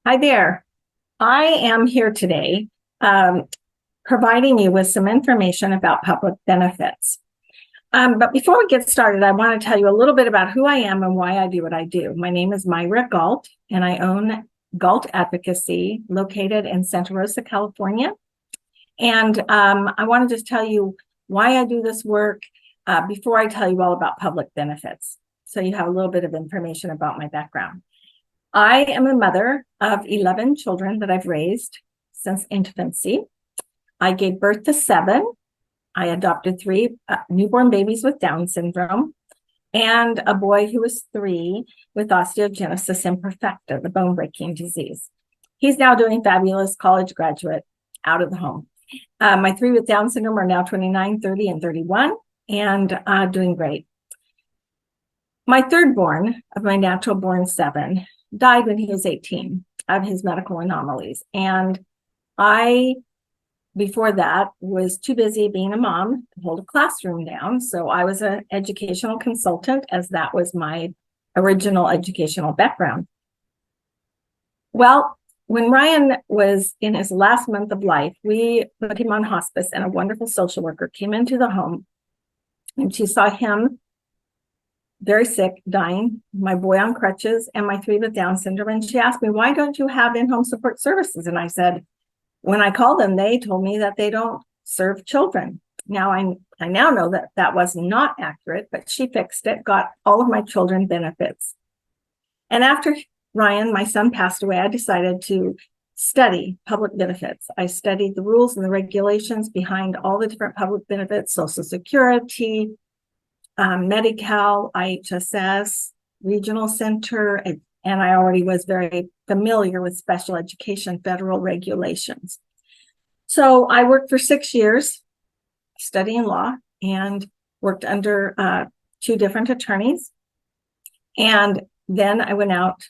Hi there. I am here today providing you with some information about public benefits. But before we get started, I want to tell you a little bit about who I am and why I do what I do. My name is Myra Galt, and I own Galt Advocacy, located in Santa Rosa, California. And I want to just tell you why I do this work before I tell you all about public benefits, so you have a little bit of information about my background. I am a mother of 11 children that I've raised since infancy. I gave birth to 7. I adopted 3 newborn babies with Down syndrome and a boy who was 3 with osteogenesis imperfecta, the bone-breaking disease. He's now doing fabulous, college graduate, out of the home. My 3 with Down syndrome are now 29, 30, and 31, and doing great. My third born of my natural born 7 died when he was 18 of his medical anomalies. And I, before that, was too busy being a mom to hold a classroom down. So I was an educational consultant, as that was my original educational background. Well, when Ryan was in his last month of life, we put him on hospice, and a wonderful social worker came into the home, and she saw him very sick, dying, my boy on crutches, and my 3 with Down syndrome. And she asked me, why don't you have in-home support services? And I said, when I called them, they told me that they don't serve children. Now I now know that that was not accurate, but she fixed it, got all of my children benefits. And after Ryan, my son, passed away, I decided to study public benefits. I studied the rules and the regulations behind all the different public benefits, Social Security, Medi-Cal, IHSS, regional center, and I already was very familiar with special education federal regulations. So I worked for 6 years studying law and worked under 2 different attorneys. And then I went out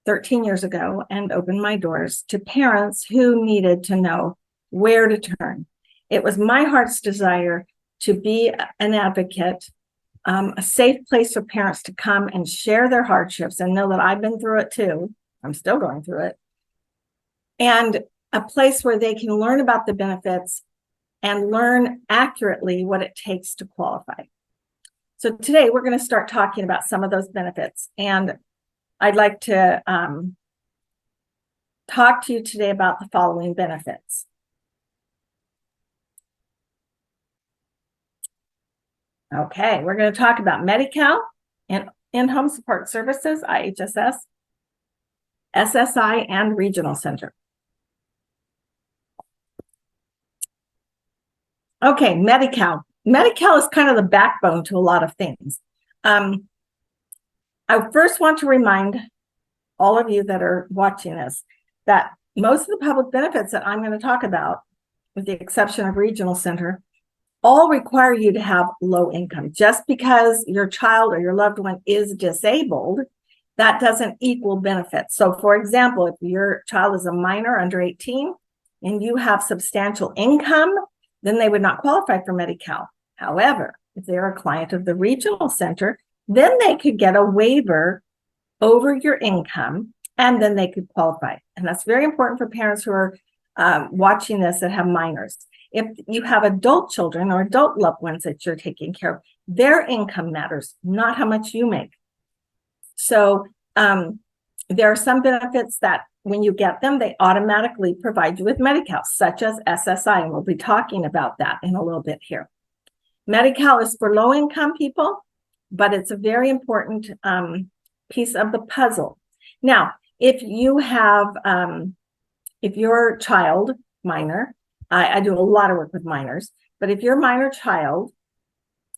13 years ago and opened my doors to parents who needed to know where to turn. It was my heart's desire to be an advocate, a safe place for parents to come and share their hardships and know that I've been through it too. I'm still going through it. And a place where they can learn about the benefits and learn accurately what it takes to qualify. So today we're going to start talking about some of those benefits. And I'd like to talk to you today about the following benefits. Okay, we're going to talk about Medi-Cal and in-home support services, IHSS, SSI, and regional center. Okay, Medi-Cal. Medi-Cal is kind of the backbone to a lot of things. I first want to remind all of you that are watching this that most of the public benefits that I'm going to talk about, with the exception of regional center, all require you to have low income. Just because your child or your loved one is disabled, that doesn't equal benefits. So for example, if your child is a minor under 18 and you have substantial income, then they would not qualify for Medi-Cal. However, if they're a client of the regional center, then they could get a waiver over your income, and then they could qualify. And that's very important for parents who are watching this that have minors. If you have adult children or adult loved ones that you're taking care of, their income matters, not how much you make. So there are some benefits that when you get them, they automatically provide you with Medi-Cal, such as SSI, and we'll be talking about that in a little bit here. Medi-Cal is for low-income people, but it's a very important piece of the puzzle. Now, if you have, if your child, minor, I do a lot of work with minors, but if your minor child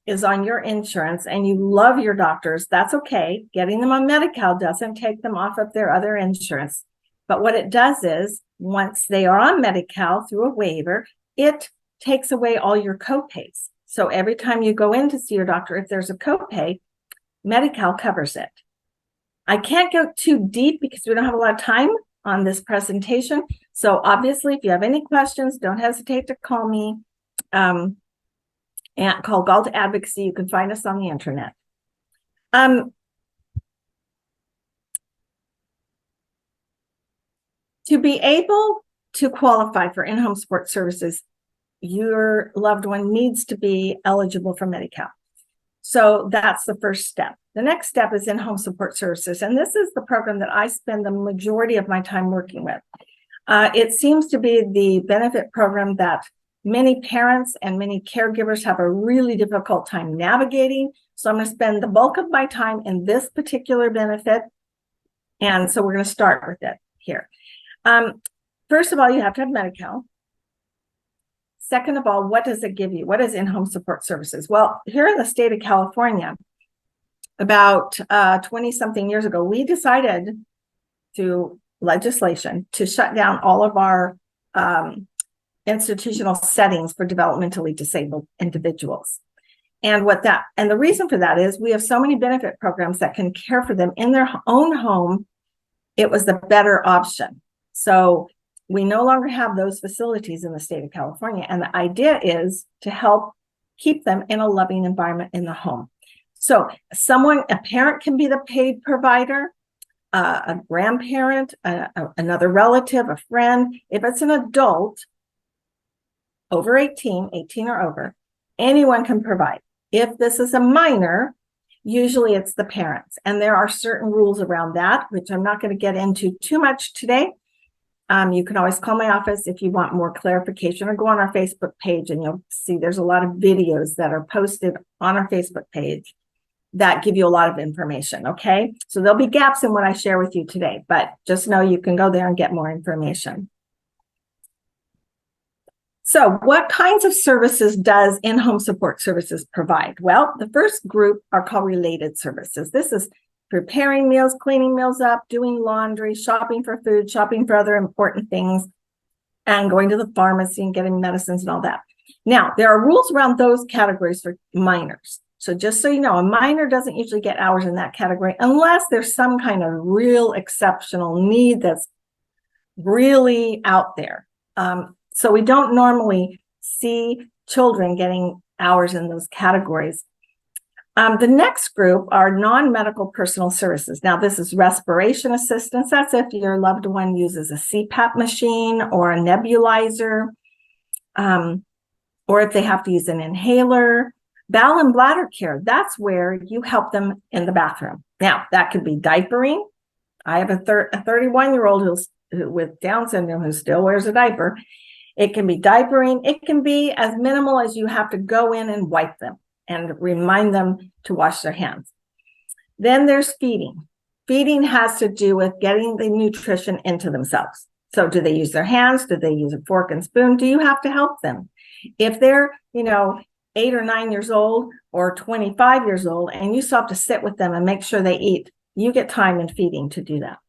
is on your insurance and you love your doctors, that's okay. Getting them on Medi-Cal doesn't take them off of their other insurance. But what it does is, once they are on Medi-Cal through a waiver, it takes away all your copays. So every time you go in to see your doctor, if there's a copay, Medi-Cal covers it. I can't go too deep because we don't have a lot of time on this presentation. So obviously, if you have any questions, don't hesitate to call me and call Galt Advocacy. You can find us on the internet. To be able to qualify for in-home support services, your loved one needs to be eligible for Medi-Cal. So that's the first step. The next step is in-home support services. And this is the program that I spend the majority of my time working with. It seems to be the benefit program that many parents and many caregivers have a really difficult time navigating. So I'm going to spend the bulk of my time in this particular benefit. And so we're going to start with it here. First of all, you have to have Medi-Cal. Second of all, what does it give you? What is in-home support services? Well, here in the state of California, about 20-something years ago, we decided through legislation to shut down all of our institutional settings for developmentally disabled individuals. And the reason for that is we have so many benefit programs that can care for them in their own home. It was the better option. So we no longer have those facilities in the state of California. And the idea is to help keep them in a loving environment in the home. So a parent can be the paid provider, a grandparent, another relative, a friend. If it's an adult over 18 or over, anyone can provide. If this is a minor, usually it's the parents. And there are certain rules around that, which I'm not going to get into too much today. You can always call my office if you want more clarification, or go on our Facebook page and you'll see there's a lot of videos that are posted on our Facebook page that give you a lot of information, okay? So there'll be gaps in what I share with you today, but just know you can go there and get more information. So what kinds of services does in-home support services provide? Well, the first group are called related services. This is preparing meals, cleaning meals up, doing laundry, shopping for food, shopping for other important things, and going to the pharmacy and getting medicines and all that. Now, there are rules around those categories for minors. So just so you know, a minor doesn't usually get hours in that category unless there's some kind of real exceptional need that's really out there. So we don't normally see children getting hours in those categories. The next group are non-medical personal services. Now, this is respiration assistance. That's if your loved one uses a CPAP machine or a nebulizer, or if they have to use an inhaler. Bowel and bladder care, that's where you help them in the bathroom. Now, that could be diapering. I have a 31-year-old with Down syndrome who still wears a diaper. It can be diapering. It can be as minimal as you have to go in and wipe them and remind them to wash their hands. Then there's feeding. Feeding has to do with getting the nutrition into themselves. So do they use their hands? Do they use a fork and spoon? Do you have to help them? If they're, 8 or 9 years old or 25 years old, and you still have to sit with them and make sure they eat, you get time in feeding to do that.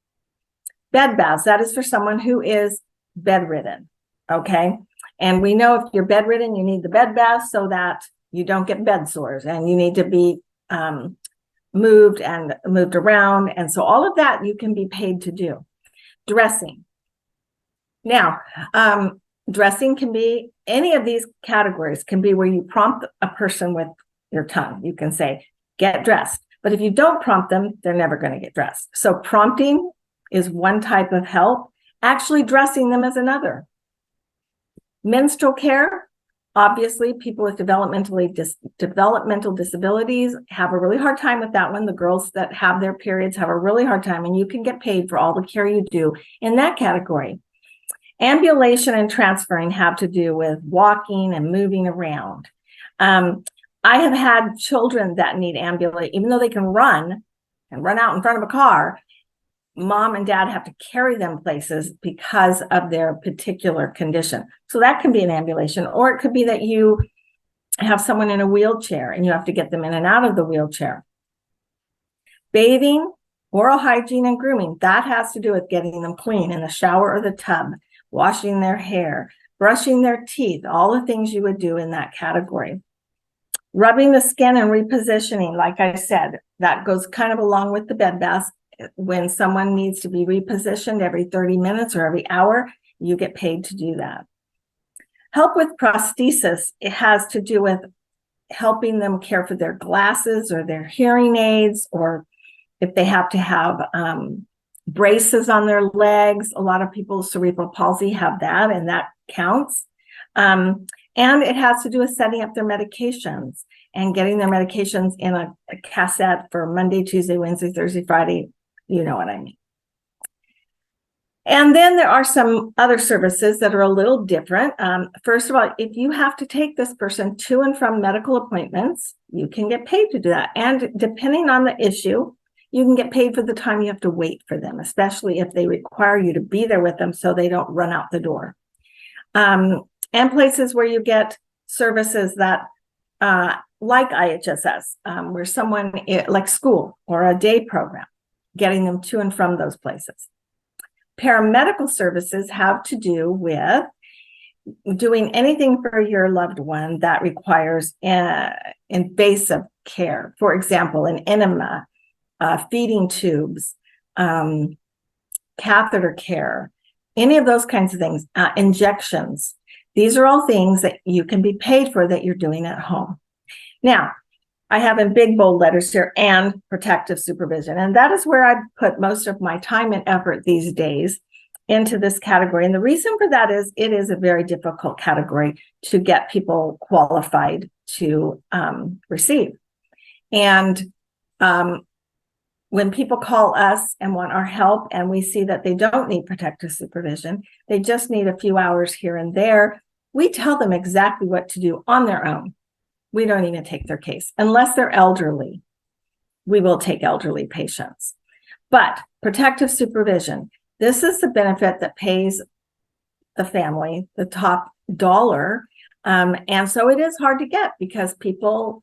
Bed baths, that is for someone who is bedridden, okay? And we know if you're bedridden, you need the bed bath so that you don't get bed sores, and you need to be moved around. And so all of that you can be paid to do. Dressing. Now, dressing can be any of these categories, can be where you prompt a person with your tongue. You can say, get dressed. But if you don't prompt them, they're never going to get dressed. So prompting is one type of help. Actually dressing them is another. Menstrual care, obviously people with developmental disabilities have a really hard time with that one. The girls that have their periods have a really hard time, and you can get paid for all the care you do in that category. Ambulation and transferring have to do with walking and moving around. I have had children that need ambulate, even though they can run and run out in front of a car. Mom and dad have to carry them places because of their particular condition. So that can be an ambulation, or it could be that you have someone in a wheelchair and you have to get them in and out of the wheelchair. Bathing, oral hygiene, and grooming, that has to do with getting them clean in the shower or the tub, washing their hair, brushing their teeth, all the things you would do in that category. Rubbing the skin and repositioning, like I said, that goes kind of along with the bed baths. When someone needs to be repositioned every 30 minutes or every hour, you get paid to do that. Help with prosthesis, it has to do with helping them care for their glasses or their hearing aids, or if they have to have braces on their legs. A lot of people with cerebral palsy have that, and that counts. And it has to do with setting up their medications and getting their medications in a cassette for Monday, Tuesday, Wednesday, Thursday, Friday. You know what I mean. And then there are some other services that are a little different. First of all, if you have to take this person to and from medical appointments, you can get paid to do that. And depending on the issue, you can get paid for the time you have to wait for them, especially if they require you to be there with them so they don't run out the door. And places where you get services that, like IHSS, where someone, like school or a day program, getting them to and from those places. Paramedical services have to do with doing anything for your loved one that requires invasive care. For example, an enema, feeding tubes, catheter care, any of those kinds of things, injections. These are all things that you can be paid for that you're doing at home. Now, I have in big bold letters here, and protective supervision. And that is where I put most of my time and effort these days into this category. And the reason for that is it is a very difficult category to get people qualified to receive. And when people call us and want our help, and we see that they don't need protective supervision, they just need a few hours here and there, we tell them exactly what to do on their own. We don't even take their case unless they're elderly. We will take elderly patients. But protective supervision, this is the benefit that pays the family the top dollar. And so it is hard to get because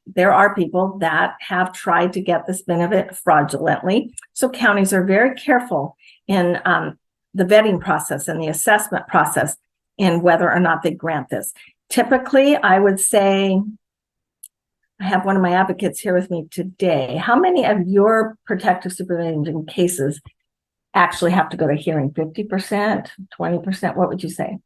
there are people that have tried to get this benefit fraudulently. So counties are very careful in the vetting process and the assessment process in whether or not they grant this. Typically, I would say, I have one of my advocates here with me today. How many of your protective supervision cases actually have to go to hearing? 50%, 20%? What would you say?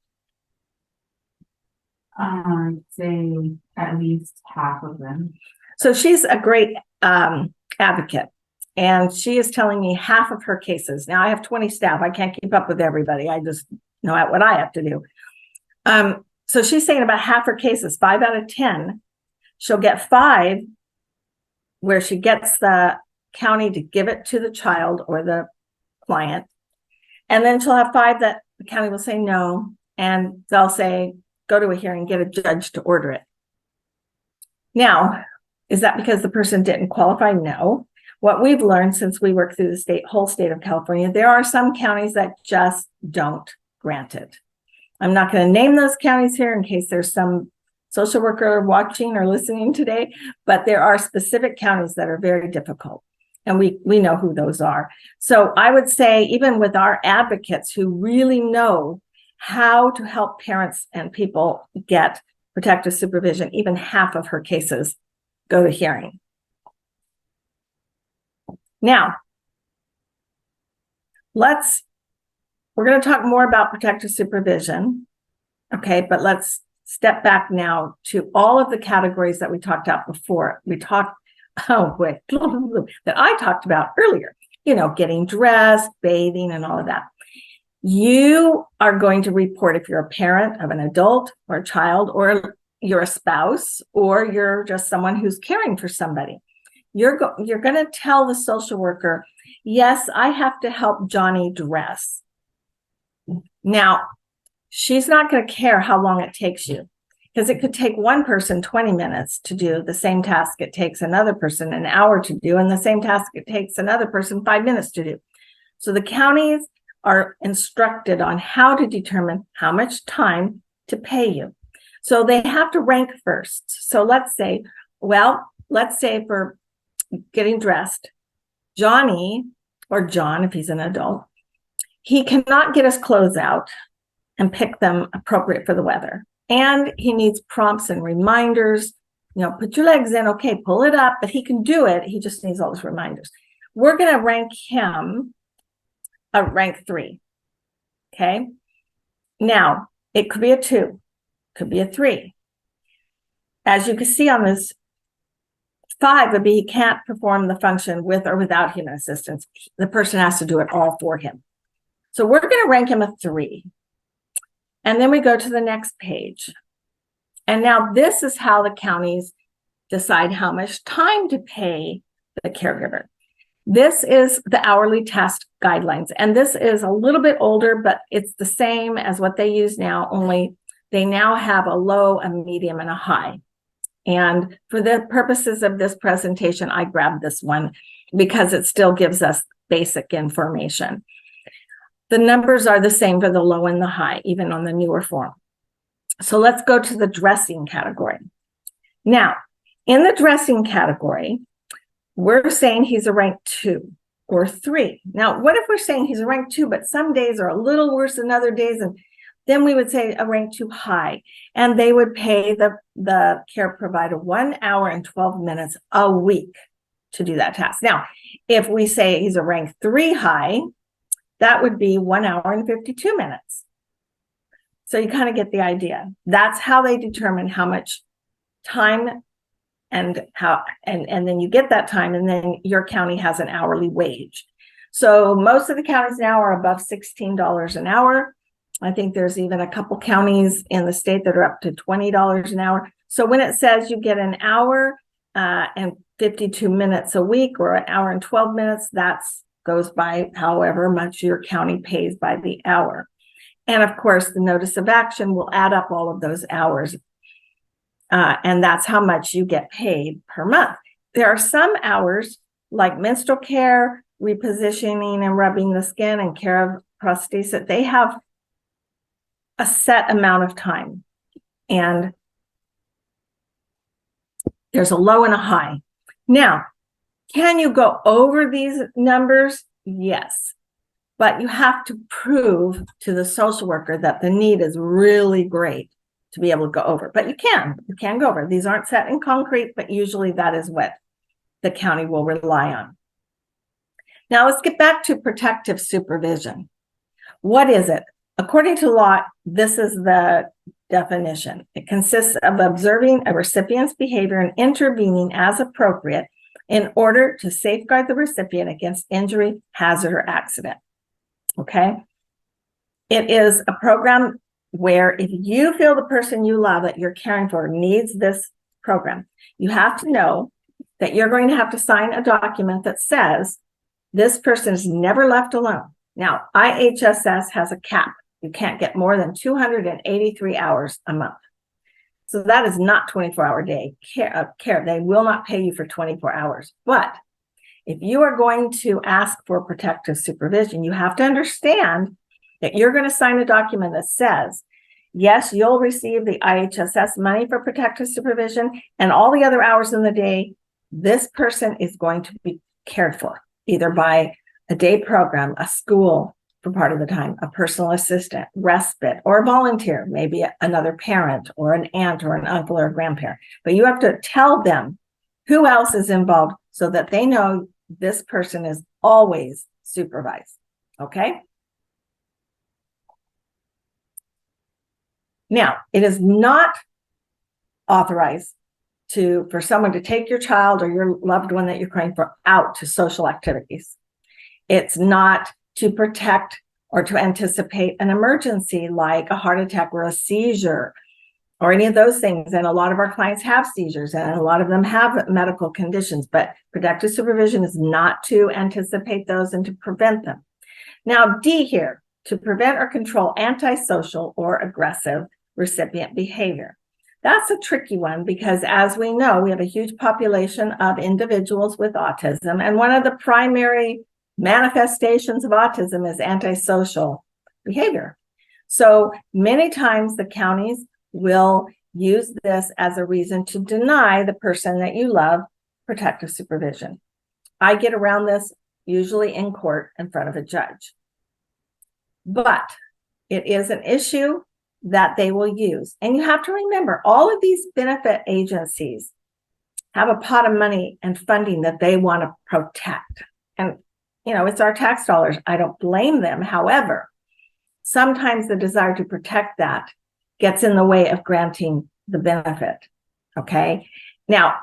I'd say at least half of them. So she's a great advocate, and she is telling me half of her cases. Now I have 20 staff. I can't keep up with everybody. I just know what I have to do. So she's saying about half her cases, 5 out of 10, she'll get 5 where she gets the county to give it to the child or the client. And then she'll have 5 that the county will say no, and they'll say, go to a hearing, get a judge to order it. Now, is that because the person didn't qualify? No. What we've learned since we work through the whole state of California, there are some counties that just don't grant it. I'm not going to name those counties here in case there's some social worker watching or listening today, but there are specific counties that are very difficult. And we know who those are. So I would say, even with our advocates who really know how to help parents and people get protective supervision, even half of her cases go to hearing. Now, we're going to talk more about protective supervision. Okay, but let's step back now to all of the categories that we talked about before. that I talked about earlier, getting dressed, bathing, and all of that. You are going to report if you're a parent of an adult or a child, or you're a spouse, or you're just someone who's caring for somebody. You're going to tell the social worker, yes, I have to help Johnny dress. Now, she's not going to care how long it takes you, because it could take one person 20 minutes to do the same task it takes another person an hour to do, and the same task it takes another person 5 minutes to do. So the counties are instructed on how to determine how much time to pay you. So they have to rank first. So let's say for getting dressed, Johnny, or John if he's an adult, he cannot get his clothes out and pick them appropriate for the weather. And he needs prompts and reminders, put your legs in, okay, pull it up, but he can do it. He just needs all those reminders. We're going to rank him a rank 3. Okay. Now, it could be a 2, could be a 3. As you can see on this 5 would be he can't perform the function with or without human assistance. The person has to do it all for him. So we're going to rank him a 3. And then we go to the next page. And now this is how the counties decide how much time to pay the caregiver. This is the hourly task guidelines. And this is a little bit older, but it's the same as what they use now, only they now have a low, a medium, and a high. And for the purposes of this presentation, I grabbed this one because it still gives us basic information. The numbers are the same for the low and the high, even on the newer form. So let's go to the dressing category. Now, in the dressing category, we're saying he's a rank 2 or 3. Now, what if we're saying he's a rank 2, but some days are a little worse than other days, and then we would say a rank 2 high, and they would pay the care provider 1 hour and 12 minutes a week to do that task. Now, if we say he's a rank 3 high, that would be 1 hour and 52 minutes. So you kind of get the idea. That's how they determine how much time and how, and then you get that time, and then your county has an hourly wage. So most of the counties now are above $16 an hour. I think there's even a couple counties in the state that are up to $20 an hour. So when it says you get an hour and 52 minutes a week, or an hour and 12 minutes, that's goes by however much your county pays by the hour. And of course, the notice of action will add up all of those hours. And that's how much you get paid per month. There are some hours like menstrual care, repositioning and rubbing the skin, and care of prosthesis. They have a set amount of time. And there's a low and a high. Now, can you go over these numbers? Yes. But you have to prove to the social worker that the need is really great to be able to go over. But you can go over. These aren't set in concrete, but usually that is what the county will rely on. Now let's get back to protective supervision. What is it? According to law, this is the definition. It consists of observing a recipient's behavior and intervening as appropriate in order to safeguard the recipient against injury, hazard, or accident. Okay? It is a program where if you feel the person you love that you're caring for needs this program, you have to know that you're going to have to sign a document that says this person is never left alone. Now, IHSS has a cap. You can't get more than 283 hours a month. So that is not 24-hour day care. They will not pay you for 24 hours. But if you are going to ask for protective supervision, you have to understand that you're going to sign a document that says, yes, you'll receive the IHSS money for protective supervision, and all the other hours in the day, this person is going to be cared for, either by a day program, a school for part of the time, a personal assistant, respite, or a volunteer, maybe another parent or an aunt or an uncle or a grandparent. But you have to tell them who else is involved so that they know this person is always supervised. Okay? Now, it is not authorized for someone to take your child or your loved one that you're caring for out to social activities. It's not to protect or to anticipate an emergency like a heart attack or a seizure or any of those things. And a lot of our clients have seizures, and a lot of them have medical conditions, but protective supervision is not to anticipate those and to prevent them. Now, D here, to prevent or control antisocial or aggressive recipient behavior. That's a tricky one because, as we know, we have a huge population of individuals with autism, and one of the primary manifestations of autism is antisocial behavior. So many times the counties will use this as a reason to deny the person that you love protective supervision. I get around this usually in court in front of a judge. But it is an issue that they will use. And you have to remember, all of these benefit agencies have a pot of money and funding that they want to protect. And you know, it's our tax dollars. I don't blame them. However, sometimes the desire to protect that gets in the way of granting the benefit. Okay. Now,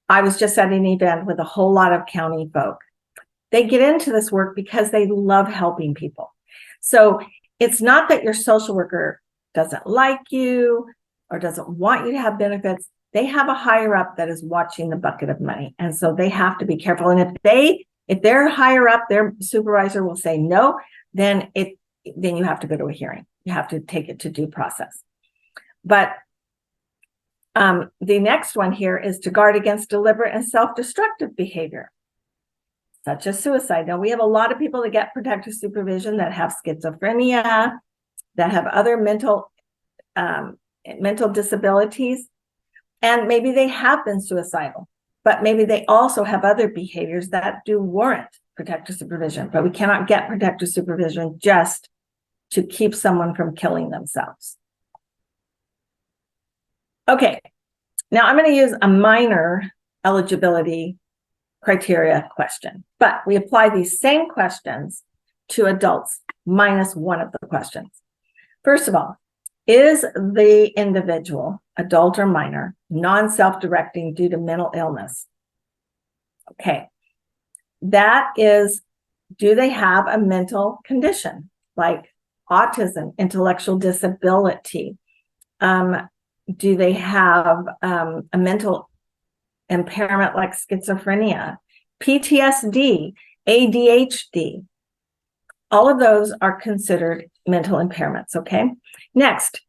I was just at an event with a whole lot of county folk. They get into this work because they love helping people. So it's not that your social worker doesn't like you or doesn't want you to have benefits. They have a higher up that is watching the bucket of money. And so they have to be careful. And if they're higher up, their supervisor will say no, then you have to go to a hearing. You have to take it to due process. But the next one here is to guard against deliberate and self-destructive behavior, such as suicide. Now, we have a lot of people that get protective supervision that have schizophrenia, that have other mental disabilities, and maybe they have been suicidal, but maybe they also have other behaviors that do warrant protective supervision. But we cannot get protective supervision just to keep someone from killing themselves. Okay, now I'm going to use a minor eligibility criteria question, but we apply these same questions to adults minus one of the questions. First of all, is the individual, adult or minor, non-self-directing due to mental illness? Okay, that is, do they have a mental condition like autism, intellectual disability? Do they have a mental impairment like schizophrenia, PTSD, ADHD? All of those are considered mental impairments, okay? Next,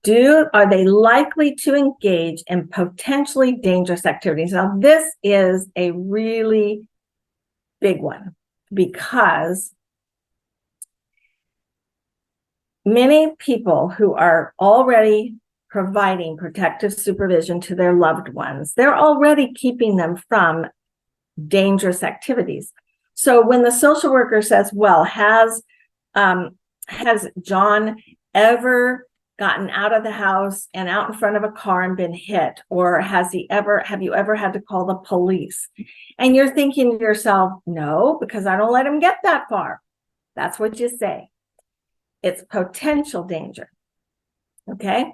are they likely to engage in potentially dangerous activities? Now, this is a really big one because many people who are already providing protective supervision to their loved ones, they're already keeping them from dangerous activities. So when the social worker says, well, has John ever gotten out of the house and out in front of a car and been hit? Or have you ever had to call the police? And you're thinking to yourself, no, because I don't let him get that far. That's what you say. It's potential danger. Okay.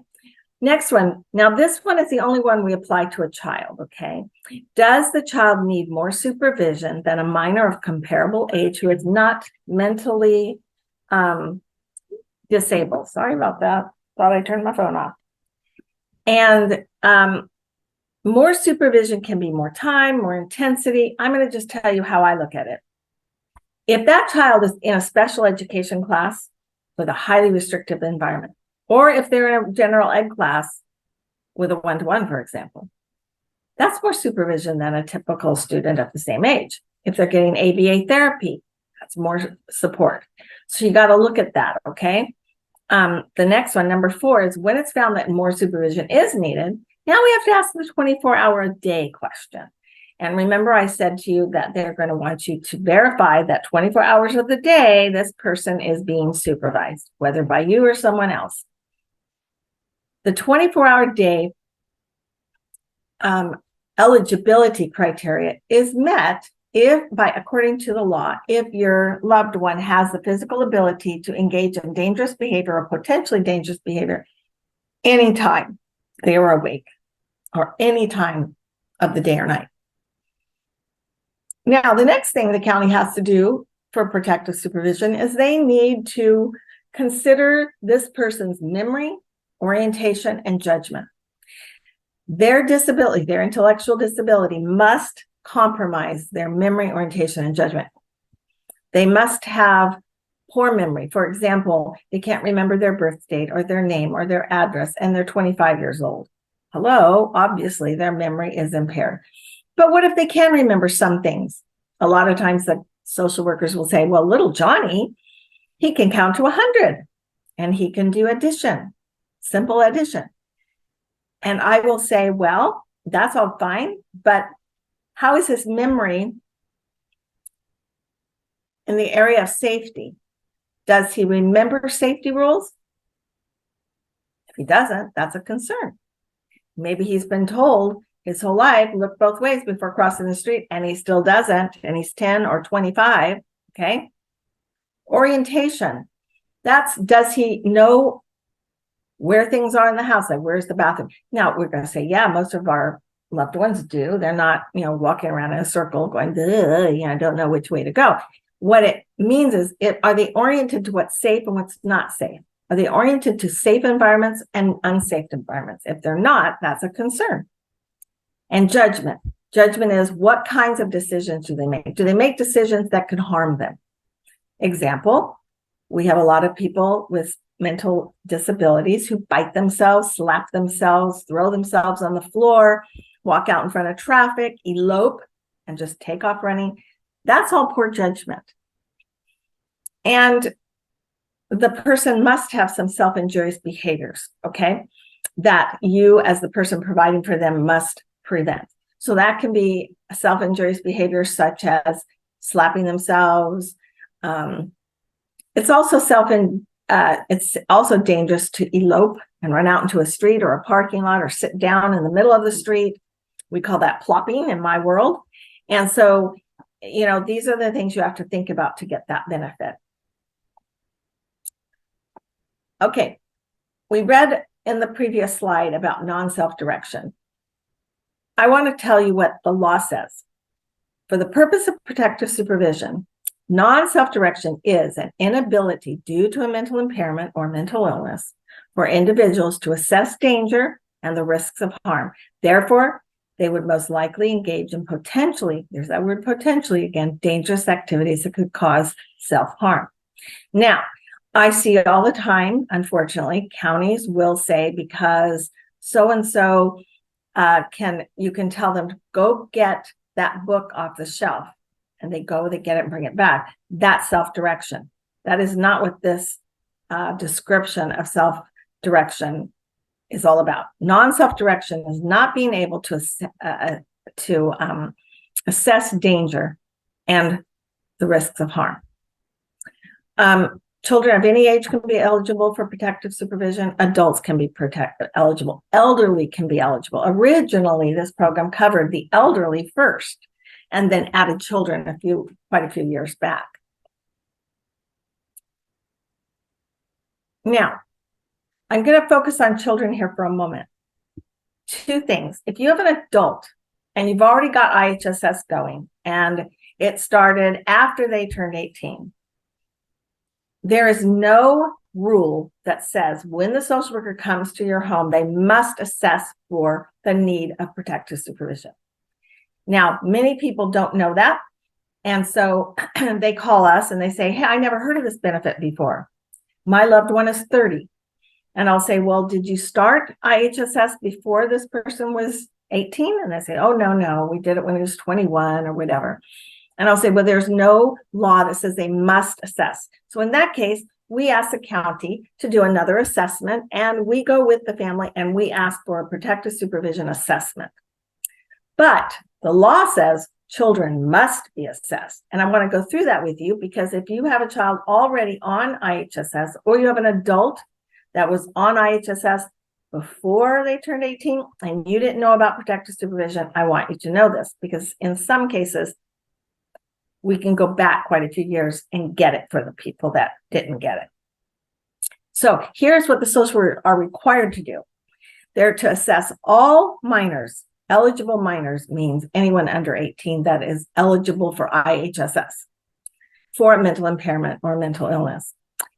Next one. Now, this one is the only one we apply to a child, okay? Does the child need more supervision than a minor of comparable age who is not mentally disabled? Sorry about that. Thought I turned my phone off. And more supervision can be more time, more intensity. I'm going to just tell you how I look at it. If that child is in a special education class with a highly restrictive environment, or if they're in a general ed class with a one-to-one, for example, that's more supervision than a typical student of the same age. If they're getting ABA therapy, that's more support. So you got to look at that, okay? The next one, number 4, is when it's found that more supervision is needed, now we have to ask the 24-hour-a-day question. And remember, I said to you that they're going to want you to verify that 24 hours of the day, this person is being supervised, whether by you or someone else. The 24-hour day eligibility criteria is met according to the law, if your loved one has the physical ability to engage in dangerous behavior or potentially dangerous behavior anytime they are awake or any time of the day or night. Now, the next thing the county has to do for protective supervision is they need to consider this person's memory, orientation, and judgment. Their disability, their intellectual disability, must compromise their memory, orientation, and judgment. They must have poor memory. For example, they can't remember their birth date or their name or their address, and they're 25 years old. Hello, obviously their memory is impaired. But what if they can remember some things? A lot of times the social workers will say, well, little Johnny, he can count to 100 and he can do addition, simple addition. And I will say, well, that's all fine, but how is his memory in the area of safety? Does he remember safety rules? If he doesn't, that's a concern. Maybe he's been told his whole life, look both ways before crossing the street, and he still doesn't, and he's 10 or 25, okay? Orientation, does he know where things are in the house? Like, where's the bathroom? Now, we're going to say, yeah, most of our loved ones do. They're not, walking around in a circle going, don't know which way to go. What it means is, are they oriented to what's safe and what's not safe? Are they oriented to safe environments and unsafe environments? If they're not, that's a concern. And judgment. Judgment is, what kinds of decisions do they make? Do they make decisions that could harm them? Example, we have a lot of people with mental disabilities who bite themselves, slap themselves, throw themselves on the floor, walk out in front of traffic, elope, and just take off running. That's all poor judgment. And the person must have some self-injurious behaviors, okay, that you as the person providing for them must prevent. So that can be self-injurious behaviors such as slapping themselves. It's also it's also dangerous to elope and run out into a street or a parking lot or sit down in the middle of the street. We call that plopping in my world. And so, these are the things you have to think about to get that benefit. Okay, we read in the previous slide about non-self-direction. I want to tell you what the law says. For the purpose of protective supervision, non-self-direction is an inability due to a mental impairment or mental illness for individuals to assess danger and the risks of harm. Therefore, they would most likely engage in potentially, there's that word potentially again, dangerous activities that could cause self-harm. Now, I see it all the time, unfortunately. Counties will say, because so-and-so you can tell them to go get that book off the shelf, and they get it and bring it back. That's self-direction. That is not what this description of self-direction is all about. Non-self-direction is not being able to assess danger and the risks of harm. Children of any age can be eligible for protective supervision. Adults can be eligible. Elderly can be eligible. Originally, this program covered the elderly first, and then added children quite a few years back. Now, I'm going to focus on children here for a moment. Two things. If you have an adult and you've already got IHSS going, and it started after they turned 18, there is no rule that says when the social worker comes to your home, they must assess for the need of protective supervision. Now, many people don't know that. And so they call us and they say, hey, I never heard of this benefit before. My loved one is 30. And I'll say, well, did you start IHSS before this person was 18? And they say, oh, no, we did it when he was 21 or whatever. And I'll say, well, there's no law that says they must assess. So in that case, we ask the county to do another assessment, and we go with the family and we ask for a protective supervision assessment. But the law says children must be assessed. And I want to go through that with you, because if you have a child already on IHSS, or you have an adult that was on IHSS before they turned 18 and you didn't know about protective supervision, I want you to know this, because in some cases, we can go back quite a few years and get it for the people that didn't get it. So here's what the social workers are required to do. They're to assess all minors. Eligible minors means anyone under 18 that is eligible for IHSS for a mental impairment or mental illness.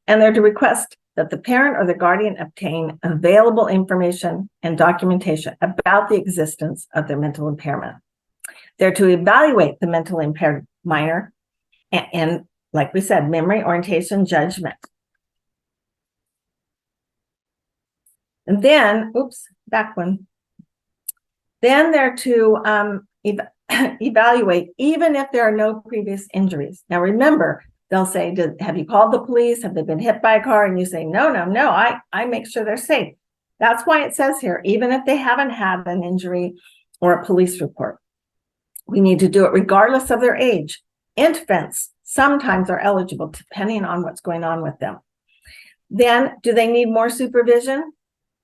And they're to request that the parent or the guardian obtain available information and documentation about the existence of their mental impairment. They're to evaluate the mentally impaired minor and, like we said, memory, orientation, judgment. And then, back one. Then they're to evaluate even if there are no previous injuries. Now remember, they'll say, have you called the police? Have they been hit by a car? And you say, no, I make sure they're safe. That's why it says here, even if they haven't had an injury or a police report. We need to do it regardless of their age. Infants sometimes are eligible depending on what's going on with them. Then, do they need more supervision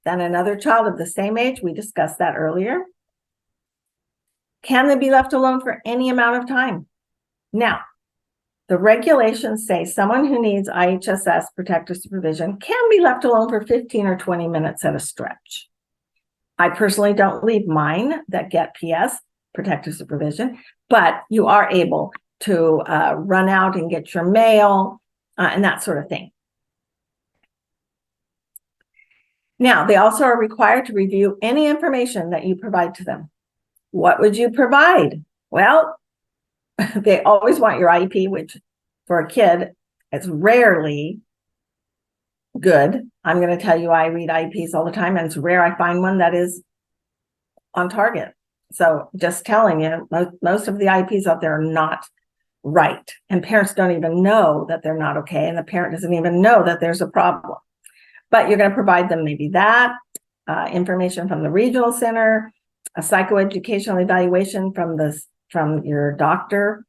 than another child of the same age? We discussed that earlier. Can they be left alone for any amount of time? Now, the regulations say someone who needs IHSS protective supervision can be left alone for 15 or 20 minutes at a stretch. I personally don't leave mine that get PS, protective supervision, but you are able to run out and get your mail and that sort of thing. Now, they also are required to review any information that you provide to them. What would you provide? Well, they always want your IEP, which for a kid, it's rarely good. I'm going to tell you, I read IEPs all the time, and it's rare I find one that is on target. So just telling you, most of the IEPs out there are not right. And parents don't even know that they're not okay. And the parent doesn't even know that there's a problem. But you're going to provide them maybe that, information from the regional center, a psychoeducational evaluation from your doctor.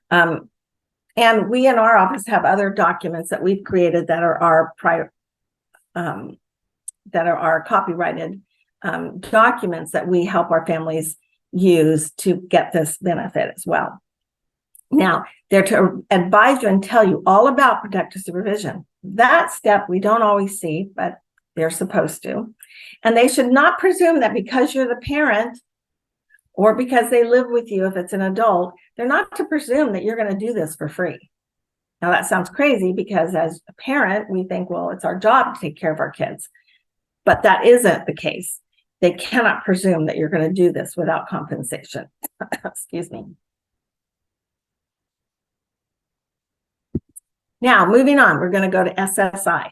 And we in our office have other documents that we've created that are our copyrighted documents that we help our families use to get this benefit as well. Now, they're to advise you and tell you all about protective supervision. That step we don't always see, but they're supposed to. And they should not presume that because you're the parent or because they live with you, if it's an adult, they're not to presume that you're going to do this for free. Now, that sounds crazy because as a parent, we think, well, it's our job to take care of our kids. But that isn't the case. They cannot presume that you're going to do this without compensation. Excuse me. Now, moving on, we're going to go to SSI.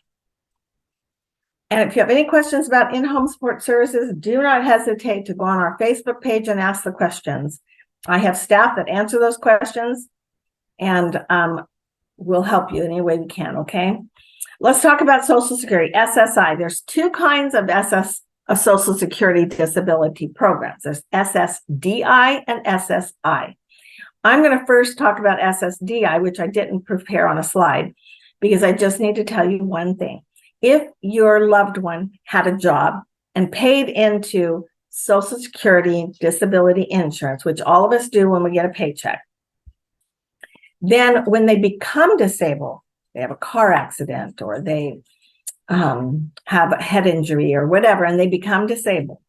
And if you have any questions about in-home support services, do not hesitate to go on our Facebook page and ask the questions. I have staff that answer those questions, and we'll help you any way we can, okay? Let's talk about Social Security, SSI. There's two kinds of Social Security disability programs. There's SSDI and SSI. I'm going to first talk about SSDI, which I didn't prepare on a slide, because I just need to tell you one thing. If your loved one had a job and paid into Social Security disability insurance, which all of us do when we get a paycheck, then when they become disabled, they have a car accident or they have a head injury or whatever, and they become disabled,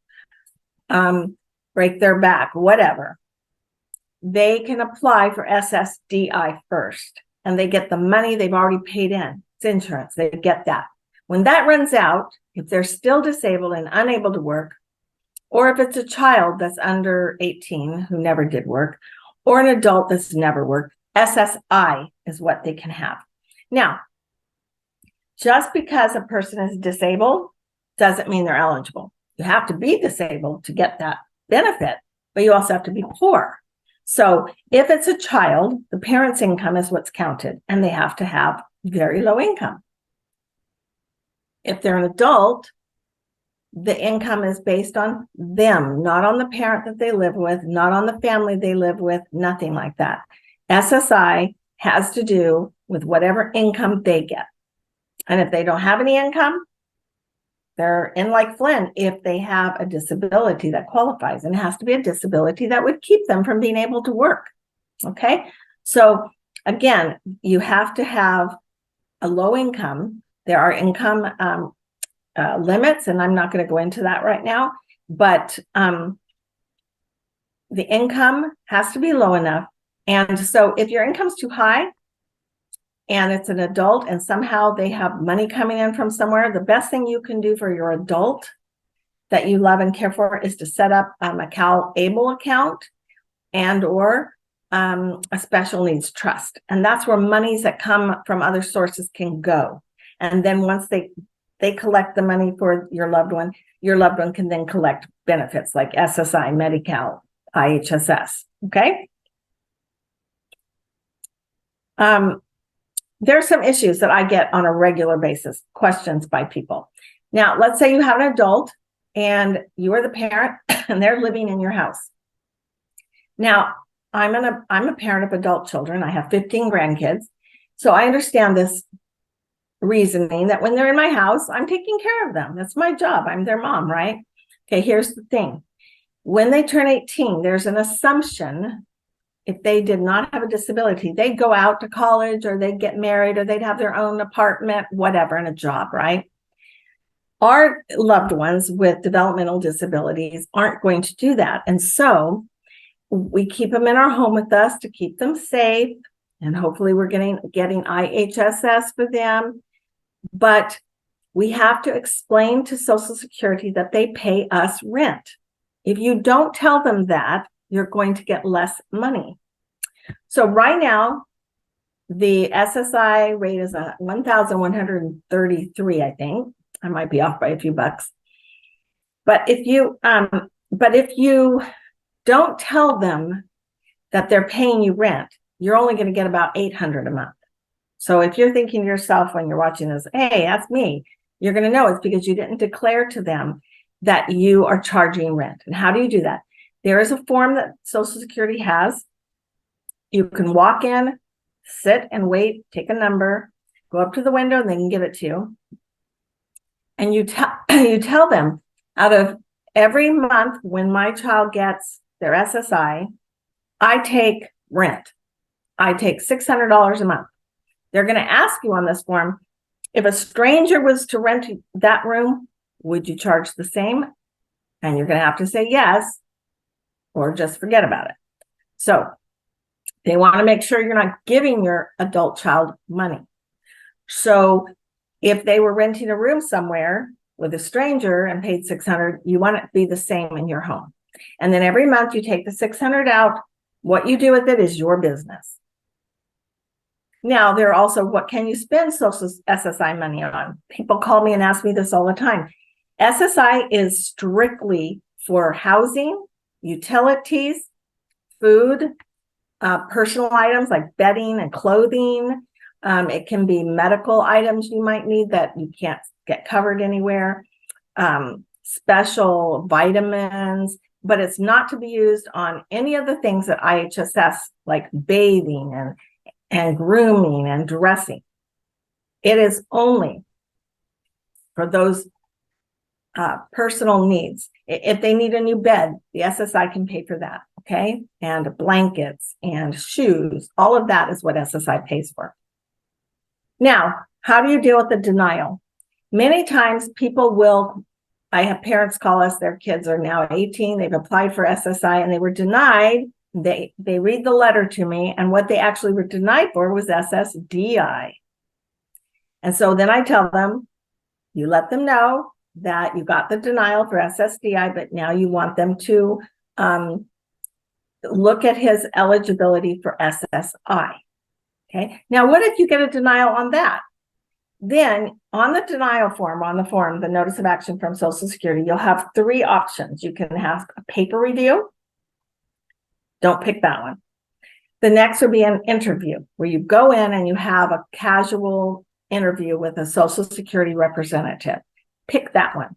break their back, whatever, they can apply for SSDI first, and they get the money they've already paid in. It's insurance. They get that. When that runs out, if they're still disabled and unable to work, or if it's a child that's under 18 who never did work, or an adult that's never worked, SSI is what they can have. Now, just because a person is disabled doesn't mean they're eligible. You have to be disabled to get that benefit, but you also have to be poor. So if it's a child, the parent's income is what's counted, and they have to have very low income. If they're an adult, the income is based on them, not on the parent that they live with, not on the family they live with, nothing like that. SSI has to do with whatever income they get. And if they don't have any income, they're in like Flynn if they have a disability that qualifies, and it has to be a disability that would keep them from being able to work. Okay, so again, you have to have a low income. There are income limits, and I'm not going to go into that right now, but the income has to be low enough. And so if your income's too high and it's an adult and somehow they have money coming in from somewhere, the best thing you can do for your adult that you love and care for is to set up a Cal Able account and or a special needs trust. And that's where monies that come from other sources can go. And then once they collect the money for your loved one can then collect benefits like SSI, Medi-Cal, IHSS, okay? There's some issues that I get on a regular basis, questions by people. Now, let's say you have an adult and you are the parent and they're living in your house. Now, I'm a parent of adult children. I have 15 grandkids. So I understand this reasoning that when they're in my house, I'm taking care of them. That's my job. I'm their mom, right? Okay, here's the thing. When they turn 18, there's an assumption if they did not have a disability, they'd go out to college or they'd get married or they'd have their own apartment, whatever, and a job, right? Our loved ones with developmental disabilities aren't going to do that. And so we keep them in our home with us to keep them safe. And hopefully we're getting IHSS for them. But we have to explain to Social Security that they pay us rent. If you don't tell them that, you're going to get less money. So right now, the SSI rate is $1,133, I think. I might be off by a few bucks. But if you don't tell them that they're paying you rent, you're only going to get about $800 a month. So if you're thinking to yourself when you're watching this, hey, that's me, you're going to know it's because you didn't declare to them that you are charging rent. And how do you do that? There is a form that Social Security has. You can walk in, sit and wait, take a number, go up to the window, and they can give it to you. And you tell them, out of every month when my child gets their SSI, I take rent. I take $600 a month. They're going to ask you on this form, if a stranger was to rent that room, would you charge the same? And you're going to have to say yes, or just forget about it. So they want to make sure you're not giving your adult child money. So if they were renting a room somewhere with a stranger and paid $600, you want it to be the same in your home. And then every month you take the $600 out. What you do with it is your business. Now, there are also, what can you spend Social SSI money on? People call me and ask me this all the time. SSI is strictly for housing, utilities, food, personal items like bedding and clothing. It can be medical items you might need that you can't get covered anywhere, special vitamins, but it's not to be used on any of the things that IHSS, like bathing and grooming and dressing. It is only for those personal needs. If they need a new bed, the SSI can pay for that, okay? And blankets and shoes, all of that is what SSI pays for. Now, how do you deal with the denial? Many times I have parents call us, their kids are now 18, they've applied for SSI and they were denied. They read the letter to me, and what they actually were denied for was SSDI. And so then I tell them, you let them know that you got the denial for SSDI, but now you want them to look at his eligibility for SSI. Okay. Now, what if you get a denial on that? Then on the denial form, the notice of action from Social Security, you'll have three options. You can have a paper review. Don't pick that one. The next would be an interview where you go in and you have a casual interview with a Social Security representative. Pick that one.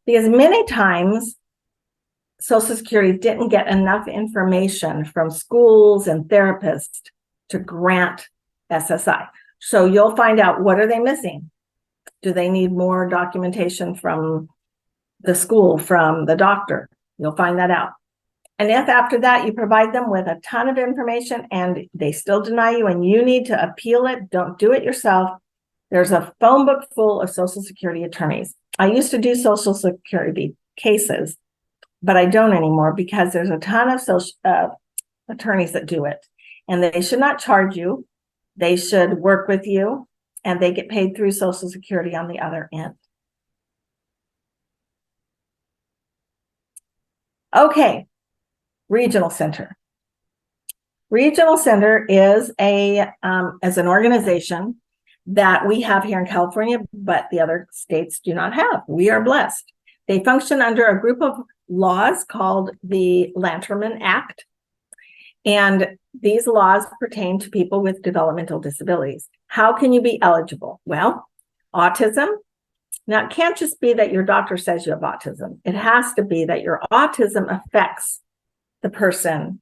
Because many times Social Security didn't get enough information from schools and therapists to grant SSI. So you'll find out, what are they missing? Do they need more documentation from the school, from the doctor? You'll find that out. And if after that you provide them with a ton of information and they still deny you and you need to appeal it, don't do it yourself. There's a phone book full of Social Security attorneys. I used to do Social Security cases, but I don't anymore because there's a ton of attorneys that do it. And they should not charge you. They should work with you, and they get paid through Social Security on the other end. Okay, Regional Center. Regional Center is as an organization that we have here in California, but the other states do not have. We are blessed. They function under a group of laws called the Lanterman Act. And these laws pertain to people with developmental disabilities. How can you be eligible? Well, autism. Now, it can't just be that your doctor says you have autism. It has to be that your autism affects the person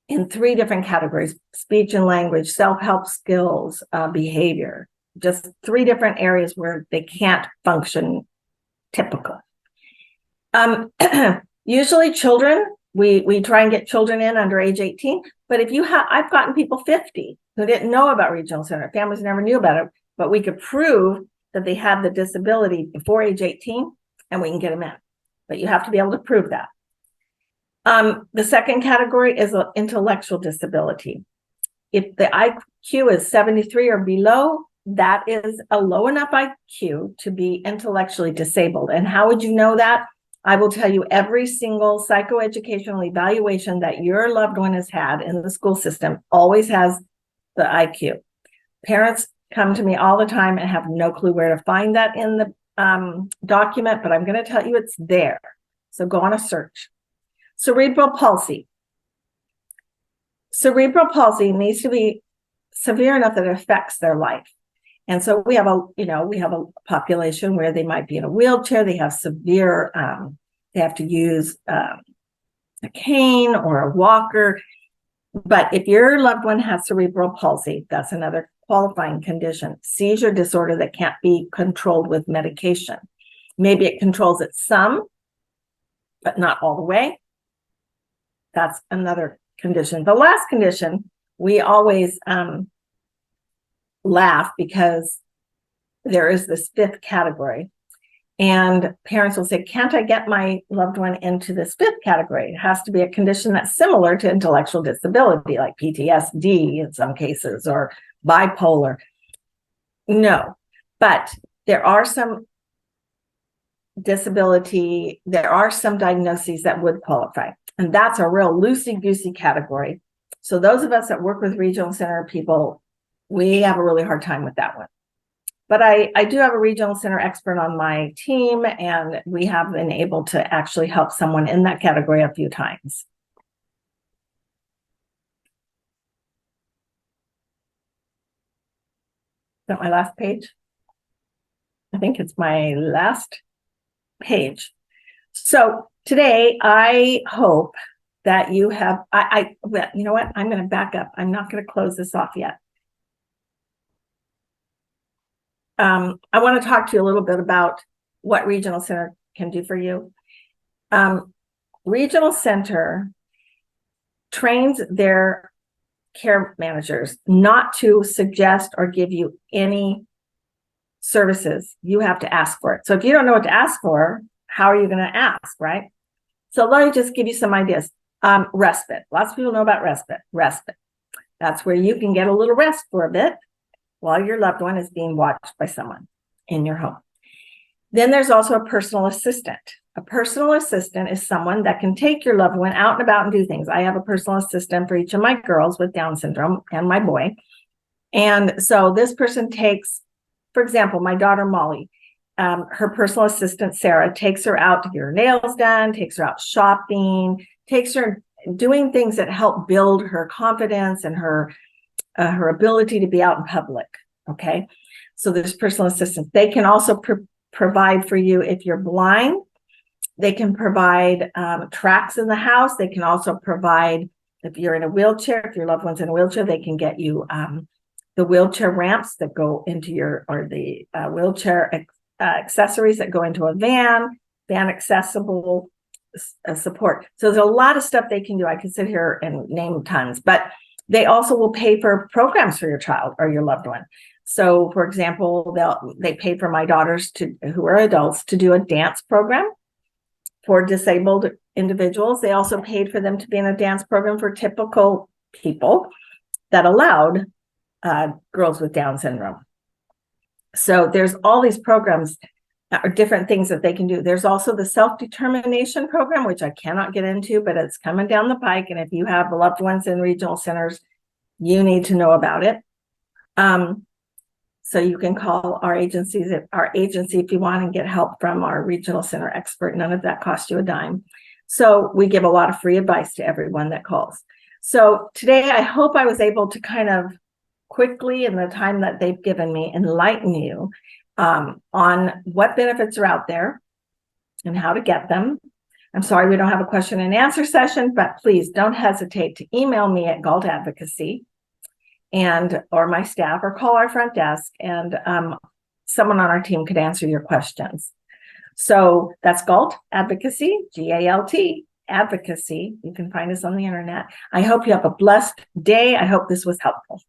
in three different categories: speech and language, self-help skills, behavior. Just three different areas where they can't function typically. Usually children, we try and get children in under age 18, but if you have, I've gotten people 50 who didn't know about Regional Center. Families never knew about it, but we could prove that they have the disability before age 18, and we can get them in. But you have to be able to prove that. The second category is intellectual disability. If the IQ is 73 or below, that is a low enough IQ to be intellectually disabled. And how would you know that? I will tell you every single psychoeducational evaluation that your loved one has had in the school system always has the IQ. Parents come to me all the time and have no clue where to find that in the document, but I'm going to tell you it's there. So go on a search. Cerebral palsy. Cerebral palsy needs to be severe enough that it affects their life. And so we have a population where they might be in a wheelchair, they have severe, they have to use a cane or a walker. But if your loved one has cerebral palsy, that's another qualifying condition. Seizure disorder that can't be controlled with medication. Maybe it controls it some, but not all the way. That's another condition. The last condition, we always laugh because there is this fifth category. And parents will say, can't I get my loved one into this fifth category? It has to be a condition that's similar to intellectual disability, like PTSD in some cases, or bipolar. No, but there are some disability, there are some diagnoses that would qualify. And that's a real loosey-goosey category. So those of us that work with regional center people, we have a really hard time with that one. But I do have a regional center expert on my team, and we have been able to actually help someone in that category a few times. Is that my last page? I think it's my last page. So today, I hope that you have, well, you know what? I'm going to back up. I'm not going to close this off yet. I want to talk to you a little bit about what Regional Center can do for you. Regional Center trains their care managers not to suggest or give you any services. You have to ask for it. So if you don't know what to ask for, how are you going to ask, right? So let me just give you some ideas. Respite. Lots of people know about respite. Respite. That's where you can get a little rest for a bit while your loved one is being watched by someone in your home. Then there's also a personal assistant. A personal assistant is someone that can take your loved one out and about and do things. I have a personal assistant for each of my girls with Down syndrome and my boy. And so this person takes, for example, my daughter Molly, her personal assistant Sarah takes her out to get her nails done, takes her out shopping, takes her doing things that help build her confidence and her ability to be out in public. Okay, so there's personal assistants. They can also provide for you if you're blind. They can provide tracks in the house. They can also provide if you're in a wheelchair. If your loved one's in a wheelchair, they can get you the wheelchair ramps that go into your, or the wheelchair accessories that go into a van accessible support. So there's a lot of stuff they can do. I could sit here and name tons, but they also will pay for programs for your child or your loved one. So, for example, they pay for my daughters who are adults to do a dance program for disabled individuals. They also paid for them to be in a dance program for typical people that allowed girls with Down syndrome. So there's all these programs or different things that they can do. There's also the self-determination program, which I cannot get into, but it's coming down the pike. And if you have loved ones in regional centers, you need to know about it. So you can call our agency if you want and get help from our regional center expert. None of that costs you a dime. So we give a lot of free advice to everyone that calls. So today, I hope I was able to kind of quickly, in the time that they've given me, enlighten you on what benefits are out there and how to get them. I'm sorry we don't have a question and answer session, but please don't hesitate to email me at Galt Advocacy or my staff, or call our front desk, and someone on our team could answer your questions. So that's Galt Advocacy, Galt Advocacy. You can find us on the internet. I hope you have a blessed day. I hope this was helpful.